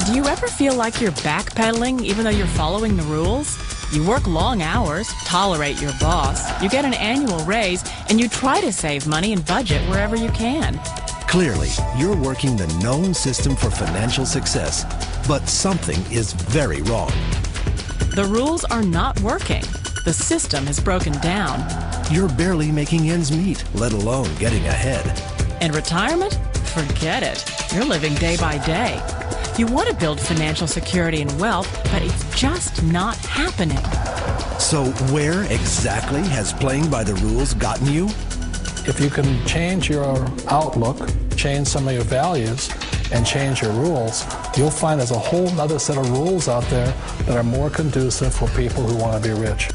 Do you ever feel like you're backpedaling even though you're following the rules? You work long hours, tolerate your boss, you get an annual raise, and you try to save money and budget wherever you can. Clearly, you're working the known system for financial success, but something is very wrong. The rules are not working. The system has broken down. You're barely making ends meet, let alone getting ahead. And retirement? Forget it. You're living day by day. You want to build financial security and wealth, but it's just not happening. So where exactly has playing by the rules gotten you? If you can change your outlook, change some of your values, and change your rules, you'll find there's a whole other set of rules out there that are more conducive for people who want to be rich.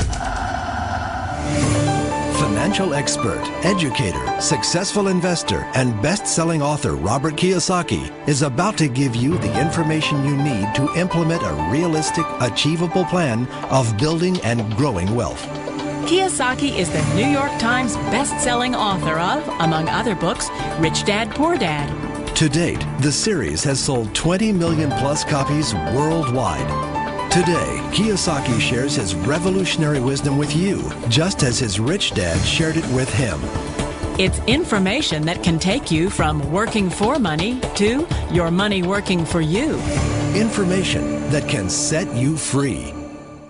Financial expert, educator, successful investor, and best-selling author Robert Kiyosaki is about to give you the information you need to implement a realistic, achievable plan of building and growing wealth. Kiyosaki is the New York Times best-selling author of, among other books, Rich Dad, Poor Dad. To date, the series has sold 20 million plus copies worldwide. Today, Kiyosaki shares his revolutionary wisdom with you, just as his rich dad shared it with him. It's information that can take you from working for money to your money working for you. Information that can set you free.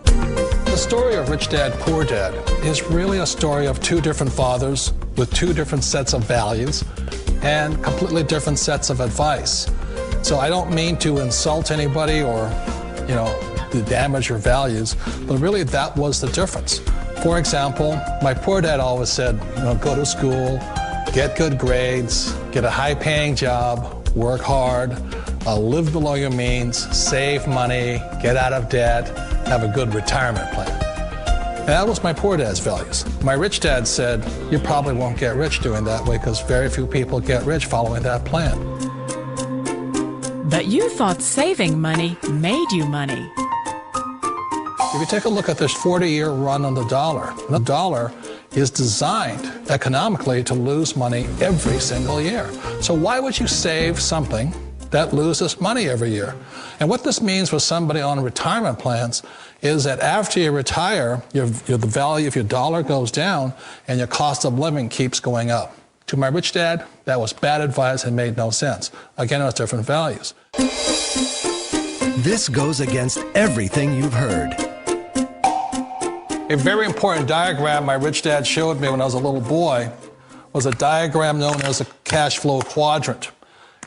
The story of Rich Dad, Poor Dad is really a story of two different fathers with two different sets of values and completely different sets of advice. So I don't mean to insult anybody or, to damage your values, but really that was the difference. For example, my poor dad always said, go to school, get good grades, get a high-paying job, work hard, live below your means, save money, get out of debt, have a good retirement plan. And that was my poor dad's values. My rich dad said, you probably won't get rich doing that way because very few people get rich following that plan. But you thought saving money made you money. If you take a look at this 40-year run on the dollar is designed economically to lose money every single year. So why would you save something that loses money every year? And what this means for somebody on retirement plans is that after you retire, the value of your dollar goes down and your cost of living keeps going up. To my rich dad, that was bad advice and made no sense. Again, it was different values. This goes against everything you've heard. A very important diagram my rich dad showed me when I was a little boy was a diagram known as a cash flow quadrant.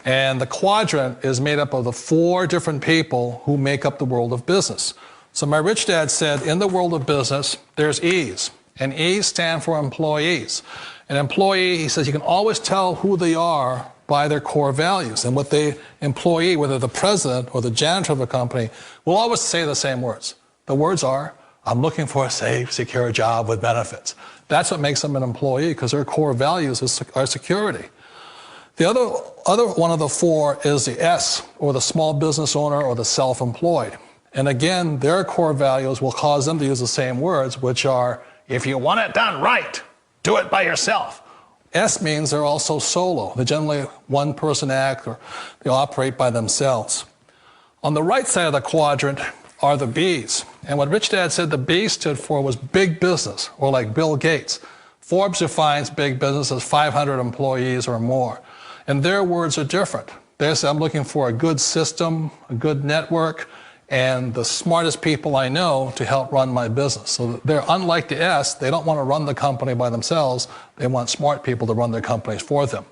And the quadrant is made up of the four different people who make up the world of business. So my rich dad said, in the world of business, there's E's. And E's stand for employees. An employee, he says, you can always tell who they are by their core values. And what the employee, whether the president or the janitor of a company, will always say the same words. The words are, I'm looking for a safe, secure job with benefits. That's what makes them an employee, because their core values are security. The other one of the four is the S, or the small business owner or the self-employed. And again, their core values will cause them to use the same words, which are, if you want it done right, do it by yourself. S means they're also solo. They're generally one-person act, or they operate by themselves. On the right side of the quadrant are the B's. And what Rich Dad said the B stood for was big business, or like Bill Gates. Forbes defines big business as 500 employees or more. And their words are different. They say, I'm looking for a good system, a good network, and the smartest people I know to help run my business. So they're unlike the S. They don't want to run the company by themselves. They want smart people to run their companies for them.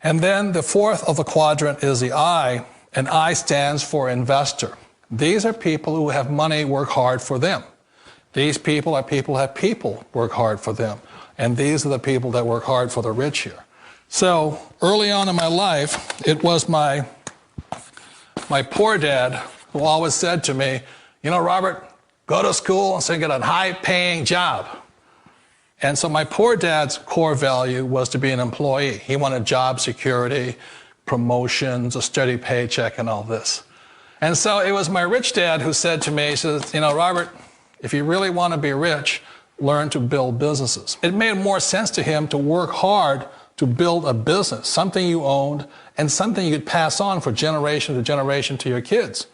And then the fourth of the quadrant is the I, and I stands for investor. These are people who have money work hard for them. These people are people who have people work hard for them. And these are the people that work hard for the rich here. So early on in my life, it was my poor dad who always said to me, Robert, go to school and get a high-paying job. And so my poor dad's core value was to be an employee. He wanted job security, promotions, a steady paycheck, and all this. And so it was my rich dad who said to me, he says, Robert, if you really want to be rich, learn to build businesses. It made more sense to him to work hard to build a business, something you owned and something you could pass on for generation to generation to your kids.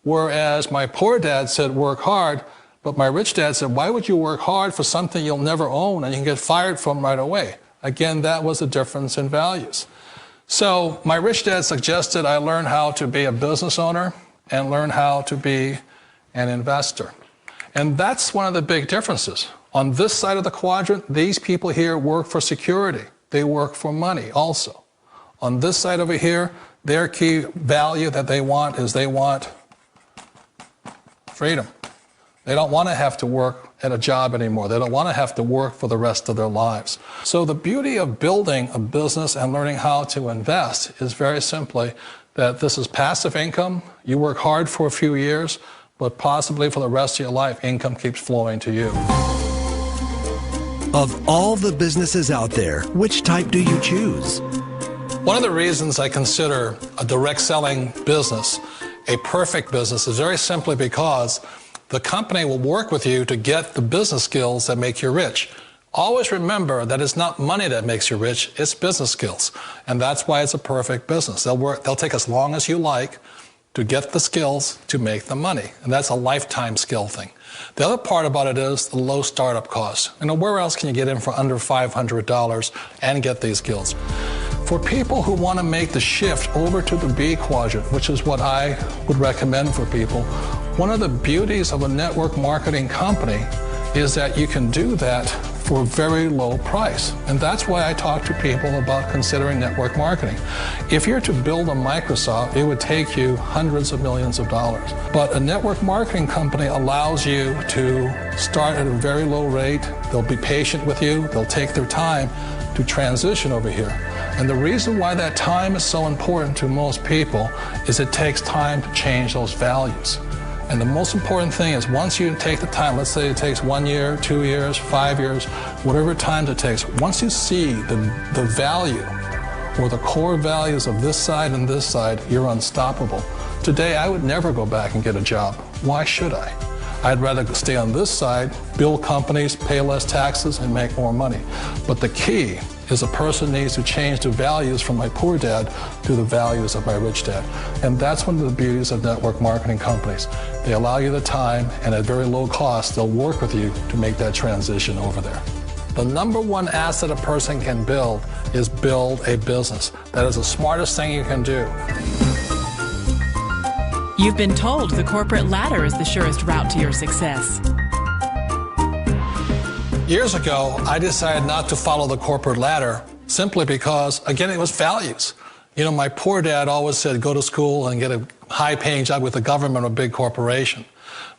Whereas my poor dad said, work hard, but my rich dad said, why would you work hard for something you'll never own and you can get fired from right away? Again, that was a difference in values. So my rich dad suggested I learn how to be a business owner and learn how to be an investor. And that's one of the big differences. On this side of the quadrant, these people here work for security. They work for money also. On this side over here, their key value that they want is they want freedom. They don't want to have to work at a job anymore. They don't want to have to work for the rest of their lives. So the beauty of building a business and learning how to invest is very simply that this is passive income. You work hard for a few years, but possibly for the rest of your life, income keeps flowing to you. Of all the businesses out there, which type do you choose? One of the reasons I consider a direct selling business a perfect business is very simply because the company will work with you to get the business skills that make you rich. Always remember that it's not money that makes you rich, it's business skills. And that's why it's a perfect business. They'll take as long as you like to get the skills to make the money. And that's a lifetime skill thing. The other part about it is the low startup cost. Where else can you get in for under $500 and get these skills? For people who want to make the shift over to the B quadrant, which is what I would recommend for people, one of the beauties of a network marketing company is that you can do that for a very low price. And that's why I talk to people about considering network marketing. If you're to build a Microsoft, it would take you hundreds of millions of dollars. But a network marketing company allows you to start at a very low rate. They'll be patient with you. They'll take their time to transition over here. And the reason why that time is so important to most people is it takes time to change those values. And the most important thing is once you take the time, let's say it takes 1 year, 2 years, 5 years, whatever time it takes, once you see the value or the core values of this side and this side, you're unstoppable. Today, I would never go back and get a job. Why should I? I'd rather stay on this side, build companies, pay less taxes, and make more money. But the key is a person needs to change the values from my poor dad to the values of my rich dad. And that's one of the beauties of network marketing companies. They allow you the time, and at very low cost, they'll work with you to make that transition over there. The number one asset a person can build is build a business. That is the smartest thing you can do. You've been told the corporate ladder is the surest route to your success. Years ago, I decided not to follow the corporate ladder simply because, again, it was values. My poor dad always said, go to school and get a high-paying job with the government or a big corporation.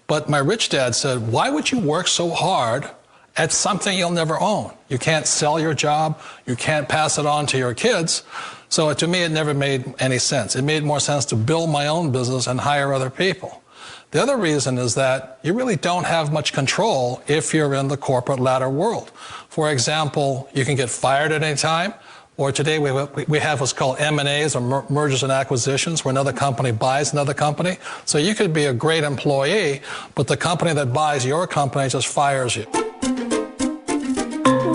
But my rich dad said, why would you work so hard at something you'll never own? You can't sell your job. You can't pass it on to your kids. So to me, it never made any sense. It made more sense to build my own business and hire other people. The other reason is that you really don't have much control if you're in the corporate ladder world. For example, you can get fired at any time, or today we have what's called M&As, or mergers and acquisitions, where another company buys another company. So you could be a great employee, but the company that buys your company just fires you.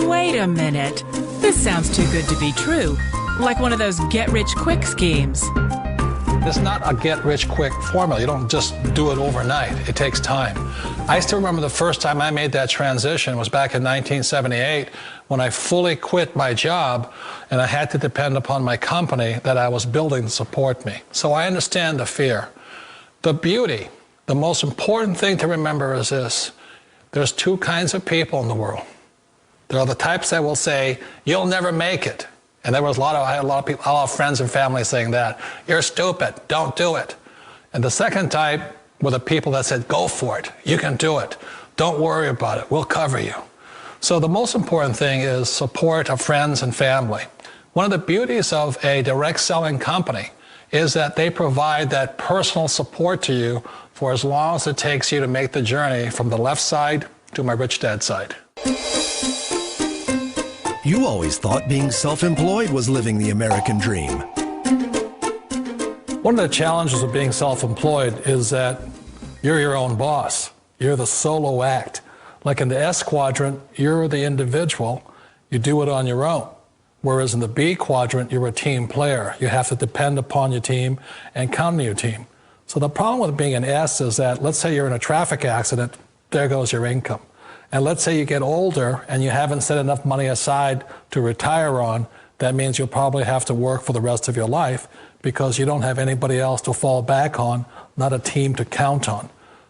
Wait a minute. This sounds too good to be true. Like one of those get-rich-quick schemes. It's not a get-rich-quick formula. You don't just do it overnight. It takes time. I still remember the first time I made that transition was back in 1978 when I fully quit my job and I had to depend upon my company that I was building to support me. So I understand the fear. The beauty, the most important thing to remember is this. There's two kinds of people in the world. There are the types that will say, you'll never make it. And I had a lot of people, a lot of friends and family saying that. You're stupid, don't do it. And the second type were the people that said, go for it, you can do it. Don't worry about it, we'll cover you. So the most important thing is support of friends and family. One of the beauties of a direct selling company is that they provide that personal support to you for as long as it takes you to make the journey from the left side to my rich dad's side. You always thought being self-employed was living the American dream. One of the challenges of being self-employed is that you're your own boss. You're the solo act. Like in the S quadrant, you're the individual. You do it on your own. Whereas in the B quadrant, you're a team player. You have to depend upon your team and count on your team. So the problem with being an S is that, let's say you're in a traffic accident, there goes your income. And let's say you get older and you haven't set enough money aside to retire on, that means you'll probably have to work for the rest of your life because you don't have anybody else to fall back on, not a team to count on.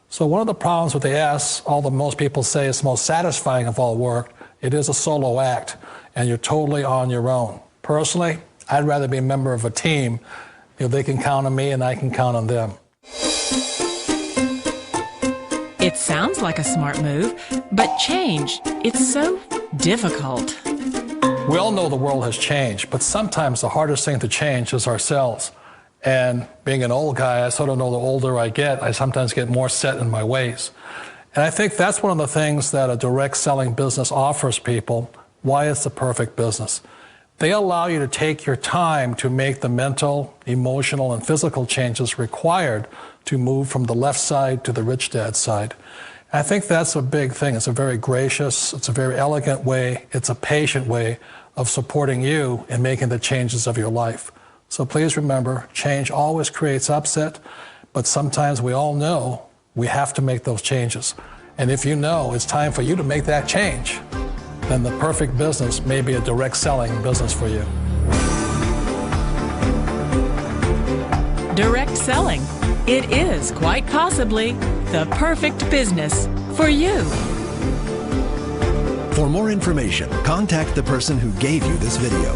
So one of the problems with the S, although most people say it's most satisfying of all work, it is a solo act, and you're totally on your own. Personally, I'd rather be a member of a team. They can count on me and I can count on them. It sounds like a smart move, but change, it's so difficult. We all know the world has changed, but sometimes the hardest thing to change is ourselves. And being an old guy, I sort of know the older I get, I sometimes get more set in my ways. And I think that's one of the things that a direct selling business offers people, why it's the perfect business. They allow you to take your time to make the mental, emotional, and physical changes required to move from the left side to the rich dad side. I think that's a big thing. It's a very gracious, it's a very elegant way, it's a patient way of supporting you in making the changes of your life. So please remember, change always creates upset, but sometimes we all know we have to make those changes. And if you know it's time for you to make that change, then the perfect business may be a direct selling business for you. Direct selling. It is quite possibly the perfect business for you. For more information, contact the person who gave you this video.